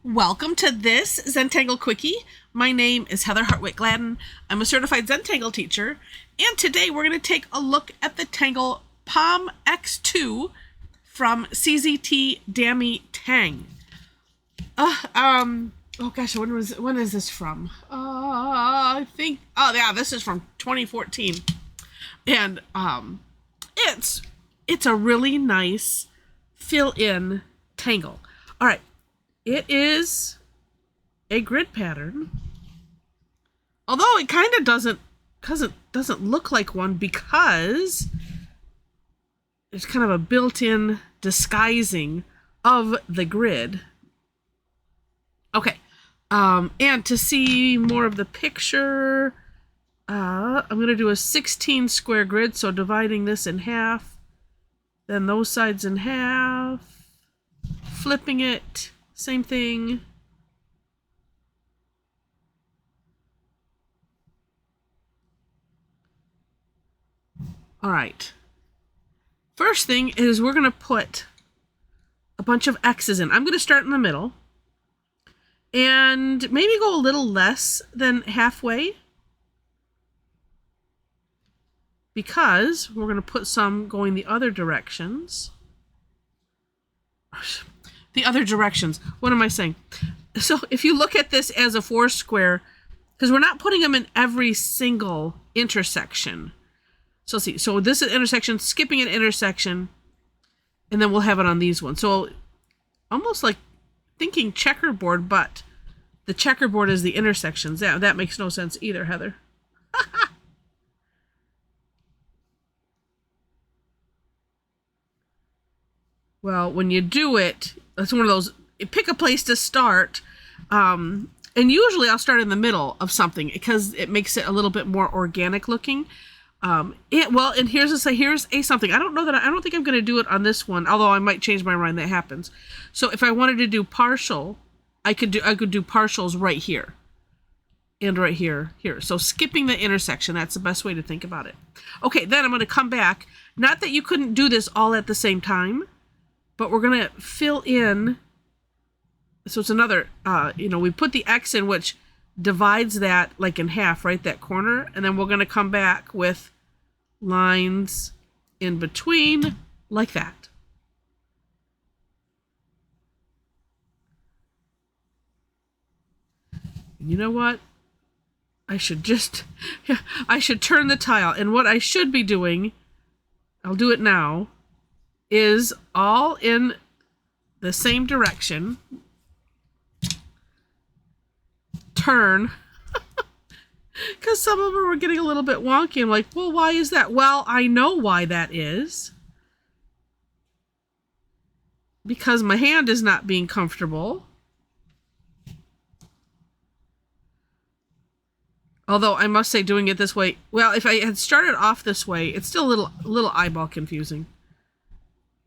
Welcome to this Zentangle Quickie. My name is Heather Hartwick Gladden. I'm a Certified Zentangle Teacher, and today we're going to take a look at the Tangle PomX2 from CZT Damy Teng. Oh gosh, when is this from? This is from 2014, and it's a really nice fill-in tangle. All right. It is a grid pattern, although it kind of doesn't look like one because there's kind of a built-in disguising of the grid. Okay, and to see more of the picture, I'm going to do a 16 square grid, so dividing this in half, then those sides in half, flipping it. Same thing. All right. First thing is we're going to put a bunch of X's in. I'm going to start in the middle and maybe go a little less than halfway because we're going to put some going the other directions. The other directions. What am I saying? So if you look at this as a 4 square, because we're not putting them in every single intersection. So let's see. So this is intersection, skipping an intersection, and then we'll have it on these ones. So almost like thinking checkerboard, but the checkerboard is the intersections. Yeah, that makes no sense either, Heather. Well, when you do it, it's one of those, pick a place to start. And usually I'll start in the middle of something because it makes it a little bit more organic looking. And here's a something. I don't think I'm going to do it on this one, although I might change my mind. That happens. So if I wanted to do partial, I could do partials right here and right here. So skipping the intersection, that's the best way to think about it. Okay, then I'm going to come back. Not that you couldn't do this all at the same time, but we're going to fill in. So it's another, we put the X in, which divides that like in half, right? That corner. And then we're going to come back with lines in between like that. And you know what? I should turn the tile. And what I should be doing, I'll do it now, is all in the same direction. Turn. Because some of them were getting a little bit wonky. I'm like, well, why is that? Well, I know why that is. Because my hand is not being comfortable. Although I must say doing it this way, well, if I had started off this way, it's still a little eyeball confusing.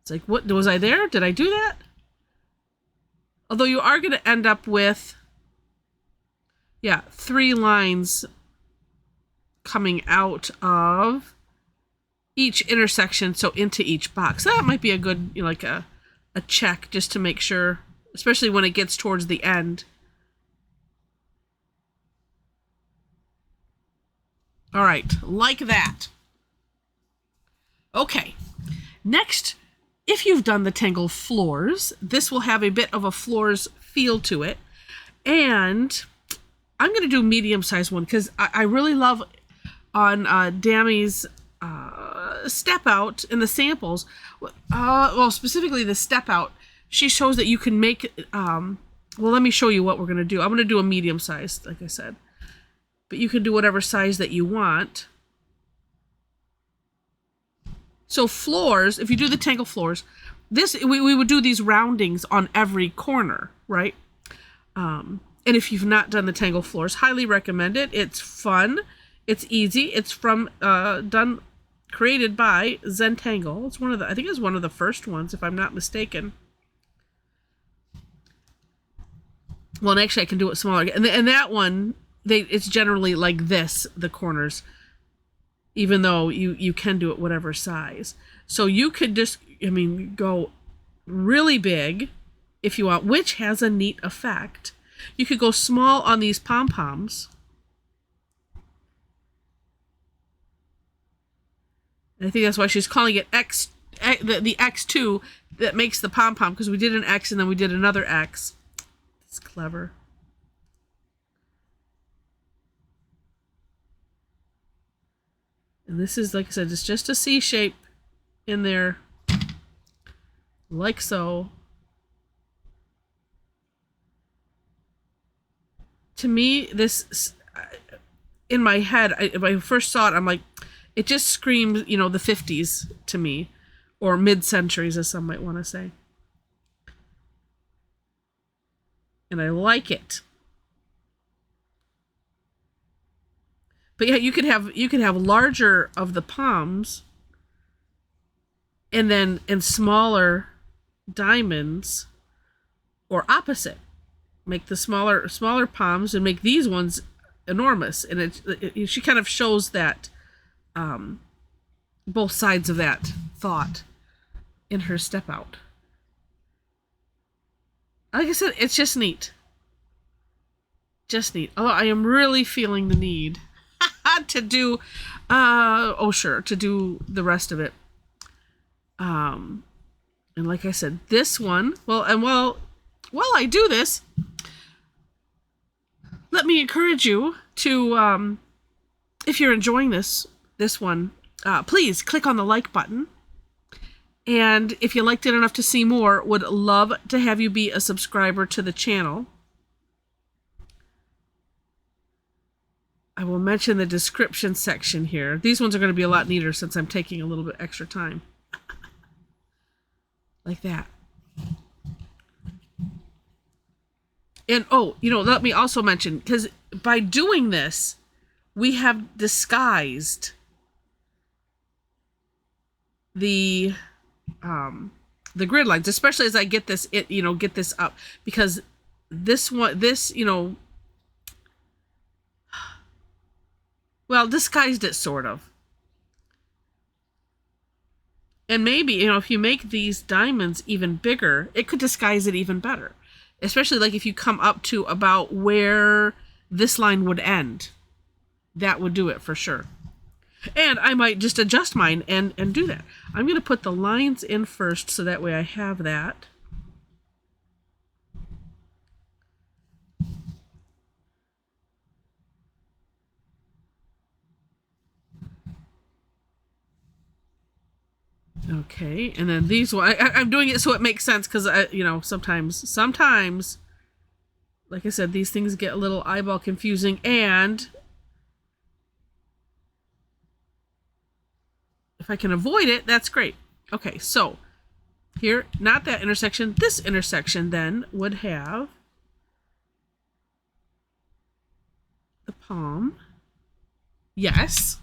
It's like, what, was I there? Did I do that? Although you are going to end up with, 3 lines coming out of each intersection, so into each box. That might be a good, a check just to make sure, especially when it gets towards the end. All right, like that. Okay, next, if you've done the Tangle floors, this will have a bit of a floors feel to it. And I'm going to do a medium-sized one because I really love on Damy's step out in the samples. Specifically the step out, she shows that you can make, let me show you what we're going to do. I'm going to do a medium-sized, like I said. But you can do whatever size that you want. So floors, if you do the Tangle floors, we would do these roundings on every corner, right? And if you've not done the Tangle floors, highly recommend it. It's fun. It's easy. It's created by Zentangle. It's I think it's one of the first ones, if I'm not mistaken. Well, and actually I can do it smaller. And that one, it's generally like this, the corners. even though you can do it whatever size. So you could just, go really big if you want, which has a neat effect. You could go small on these pom-poms. And I think that's why she's calling it X, the X2 that makes the pom-pom, because we did an X and then we did another X. It's clever. And this is, like I said, it's just a C shape in there, like so. To me, this, in my head, when I first saw it, I'm like, it just screams, you know, the 50s to me, or mid-centuries, as some might want to say. And I like it. But yeah, you could have larger of the palms, and then in smaller diamonds, or opposite. Make the smaller palms and make these ones enormous. And she kind of shows that both sides of that thought in her step out. Like I said, it's just neat. Just neat. Although I am really feeling the need to do, to do the rest of it. And like I said, this one, while I do this, let me encourage you to, if you're enjoying this one, please click on the like button. And if you liked it enough to see more, would love to have you be a subscriber to the channel. I will mention the description section here. These ones are going to be a lot neater since I'm taking a little bit extra time. Like that. And, let me also mention, because by doing this, we have disguised the grid lines, especially as I get this, get this up, because disguised it sort of. And maybe, if you make these diamonds even bigger, it could disguise it even better. Especially like if you come up to about where this line would end. That would do it for sure. And I might just adjust mine and do that. I'm going to put the lines in first so that way I have that. Okay, and then these one, I'm doing it so it makes sense, because sometimes, like I said, these things get a little eyeball confusing, and if I can avoid it, that's great. Okay, so here, not that intersection, this intersection then would have the palm. Yes.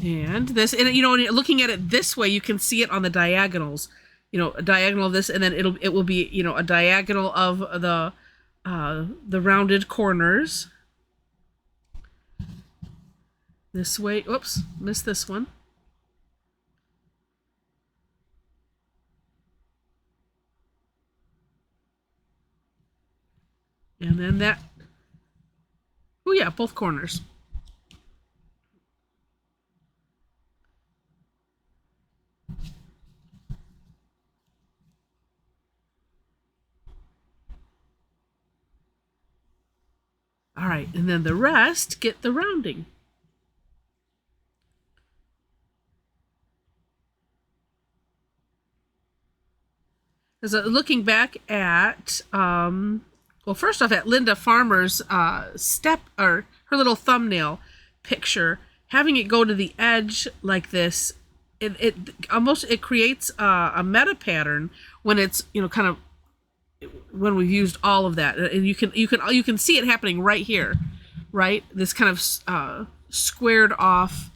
And this, and looking at it this way, you can see it on the diagonals. A diagonal of this, and then it will be, a diagonal of the rounded corners. This way. Oops, missed this one. And then that. Oh yeah, both corners. All right, and then the rest get the rounding. Because looking back at, first off, at Linda Farmer's her little thumbnail picture, having it go to the edge like this, it creates a meta pattern when it's kind of, when we've used all of that, and you can see it happening right here, right? This kind of squared off,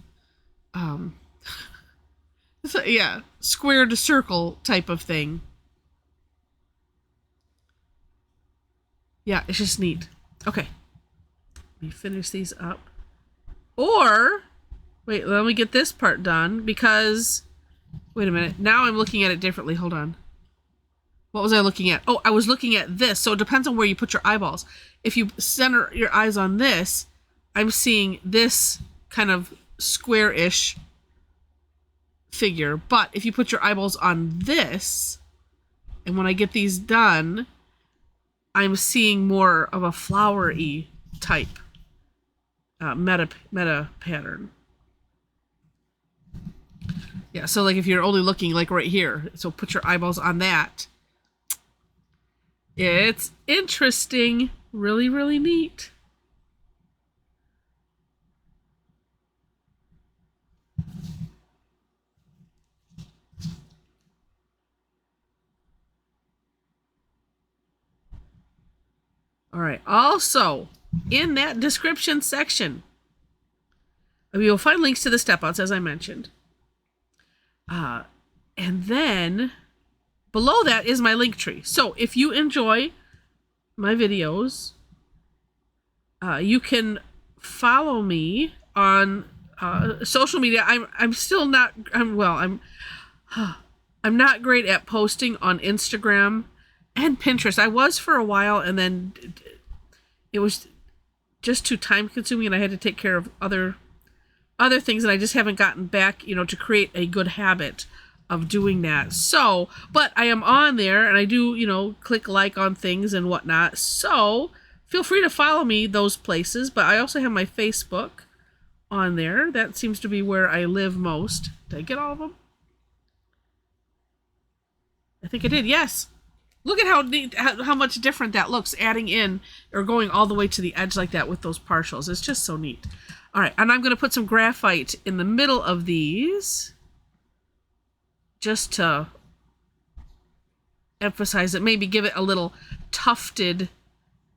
squared circle type of thing. Yeah, it's just neat. Okay, let me finish these up. Or wait, let me get this part done, because wait a minute. Now I'm looking at it differently. Hold on. What was I looking at? Oh, I was looking at this. So it depends on where you put your eyeballs. If you center your eyes on this, I'm seeing this kind of square-ish figure. But if you put your eyeballs on this, and when I get these done, I'm seeing more of a flowery type meta pattern. Yeah, so like if you're only looking like right here, so put your eyeballs on that. It's interesting. Really, really neat. All right. Also, in that description section, you'll find links to the step-outs, as I mentioned. And then below that is my link tree. So if you enjoy my videos, you can follow me on social media. I'm still not. I'm not great at posting on Instagram and Pinterest. I was for a while, and then it was just too time consuming, and I had to take care of other things, and I just haven't gotten back, to create a good habit of doing that. So, but I am on there, and I do, click like on things and whatnot. So feel free to follow me those places. But I also have my Facebook on there. That seems to be where I live most. Did I get all of them? I think I did. Yes. Look at how neat, how much different that looks, adding in or going all the way to the edge like that with those partials. It's just so neat. All right, and I'm going to put some graphite in the middle of these just to emphasize it, maybe give it a little tufted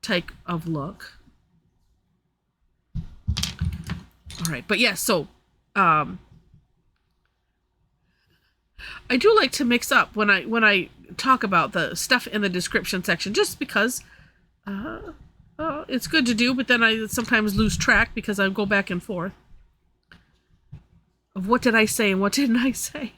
type of look. All right, but yes, so I do like to mix up when I talk about the stuff in the description section, just because it's good to do, but then I sometimes lose track because I go back and forth of what did I say and what didn't I say.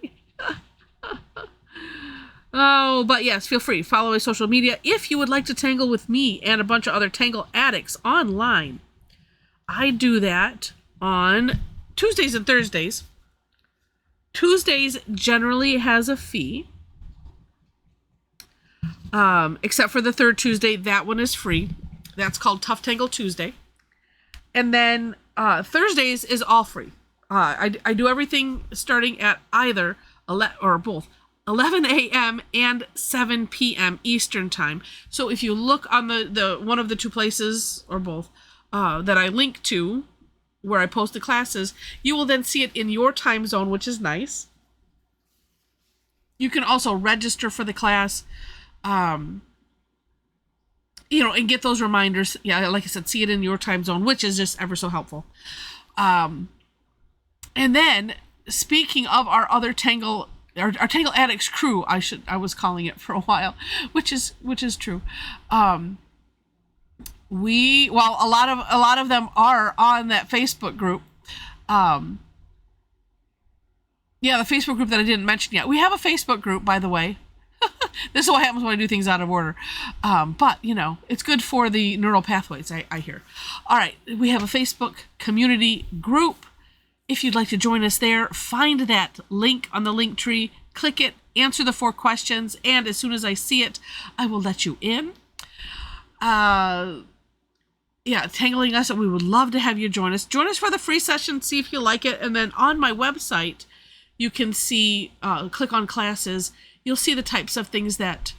Oh, but yes, feel free. Follow my social media. If you would like to tangle with me and a bunch of other tangle addicts online, I do that on Tuesdays and Thursdays. Tuesdays generally has a fee, except for the third Tuesday. That one is free. That's called Tough Tangle Tuesday. And then Thursdays is all free. I do everything starting at either both 11 a.m. and 7 p.m. Eastern time. So if you look on the one of the two places, or both, that I link to, where I post the classes, you will then see it in your time zone, which is nice. You can also register for the class, and get those reminders. Yeah, like I said, see it in your time zone, which is just ever so helpful. And then, speaking of our other Tangle, our Tangle Addicts crew, I was calling it for a while, which is true. A lot of them are on that Facebook group. The Facebook group that I didn't mention yet. We have a Facebook group, by the way. This is what happens when I do things out of order. But, it's good for the neural pathways, I hear. All right, we have a Facebook community group. If you'd like to join us there, find that link on the link tree, click it, answer the 4 questions, and as soon as I see it, I will let you in. Tangling us, and we would love to have you join us. Join us for the free session, see if you like it, and then on my website, you can see, click on classes, you'll see the types of things that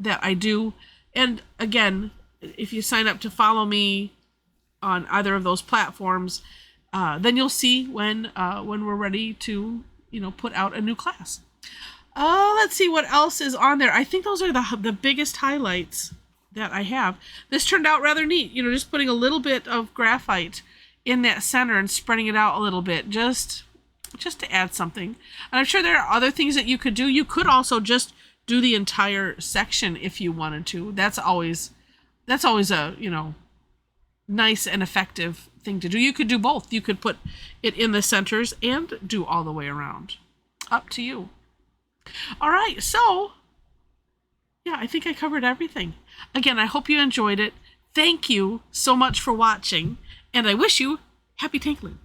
I do. And again, if you sign up to follow me on either of those platforms, then you'll see when we're ready to, put out a new class. Let's see what else is on there. I think those are the biggest highlights that I have. This turned out rather neat, just putting a little bit of graphite in that center and spreading it out a little bit, just to add something. And I'm sure there are other things that you could do. You could also just do the entire section if you wanted to. That's always a, nice and effective thing to do. You could do both. You could put it in the centers and do all the way around. Up to you. All right, so Yeah, I think I covered everything. Again, I hope you enjoyed it. Thank you so much for watching, and I wish you happy tangling.